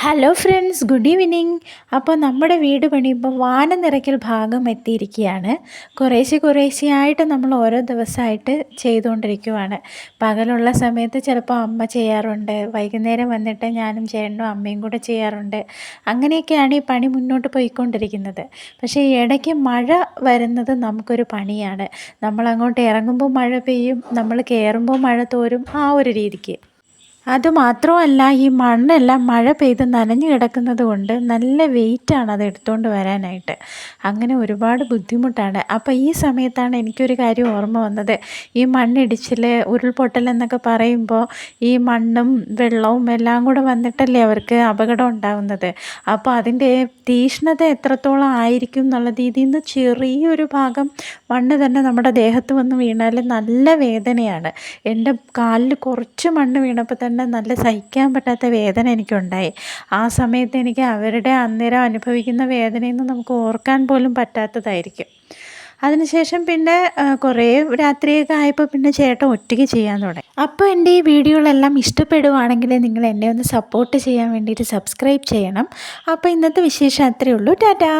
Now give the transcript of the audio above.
Hello friends, good evening. അപ്പോൾ നമ്മുടെ വീട് പണിയുമ്പോൾ വാനം നിറയ്ക്കൽ ഭാഗം എത്തിയിരിക്കുകയാണ്. കുറേശ്ശെയായിട്ട് നമ്മൾ ഓരോ ദിവസമായിട്ട് ചെയ്തുകൊണ്ടിരിക്കുവാണ്. പകലുള്ള സമയത്ത് ചിലപ്പോൾ അമ്മ ചെയ്യാറുണ്ട്, വൈകുന്നേരം വന്നിട്ട് ഞാനും ചേട്ടനും അമ്മയും കൂടെ ചെയ്യാറുണ്ട്. അങ്ങനെയൊക്കെയാണ് ഈ പണി മുന്നോട്ട് പോയിക്കൊണ്ടിരിക്കുന്നത്. പക്ഷേ ഈ ഇടയ്ക്ക് മഴ വരുന്നത് നമുക്കൊരു പണിയാണ്. നമ്മളങ്ങോട്ട് ഇറങ്ങുമ്പോൾ മഴ പെയ്യും, നമ്മൾ കയറുമ്പോൾ മഴ തോരും, ആ ഒരു രീതിക്ക്. അതുമാത്രമല്ല, ഈ മണ്ണെല്ലാം മഴ പെയ്ത് നനഞ്ഞു കിടക്കുന്നത് കൊണ്ട് നല്ല വെയിറ്റാണ് അത് എടുത്തുകൊണ്ട് വരാനായിട്ട്. അങ്ങനെ ഒരുപാട് ബുദ്ധിമുട്ടാണ്. അപ്പോൾ ഈ സമയത്താണ് എനിക്കൊരു കാര്യം ഓർമ്മ വന്നത്. ഈ മണ്ണിടിച്ചിൽ, ഉരുൾപൊട്ടൽ എന്നൊക്കെ പറയുമ്പോൾ ഈ മണ്ണും വെള്ളവും എല്ലാം കൂടെ വന്നിട്ടല്ലേ അവർക്ക് അപകടം ഉണ്ടാകുന്നത്. അപ്പോൾ അതിൻ്റെ തീക്ഷ്ണത എത്രത്തോളം ആയിരിക്കും എന്നുള്ളത്, ഇതിൽ നിന്ന് ചെറിയൊരു ഭാഗം മണ്ണ് തന്നെ നമ്മുടെ ദേഹത്ത് വന്ന് വീണാൽ നല്ല വേദനയാണ്. എൻ്റെ കാലിൽ കുറച്ച് മണ്ണ് വീണപ്പോൾ തന്നെ നല്ല സഹിക്കാൻ പറ്റാത്ത വേദന എനിക്കുണ്ടായി. ആ സമയത്ത് എനിക്ക് അവരുടെ അന്നേരം അനുഭവിക്കുന്ന വേദനയൊന്നും നമുക്ക് ഓർക്കാൻ പോലും പറ്റാത്തതായിരിക്കും. അതിനുശേഷം പിന്നെ കുറേ രാത്രിയൊക്കെ ആയപ്പോൾ പിന്നെ ചേട്ടൻ ഒറ്റയ്ക്ക് ചെയ്യാൻ തുടങ്ങി. അപ്പോൾ എൻ്റെ ഈ വീഡിയോകളെല്ലാം ഇഷ്ടപ്പെടുവാണെങ്കിൽ നിങ്ങൾ എന്നെ ഒന്ന് സപ്പോർട്ട് ചെയ്യാൻ വേണ്ടിയിട്ട് സബ്സ്ക്രൈബ് ചെയ്യണം. അപ്പോൾ ഇന്നത്തെ വിശേഷം അത്രയേ ഉള്ളൂ. ടാറ്റാ.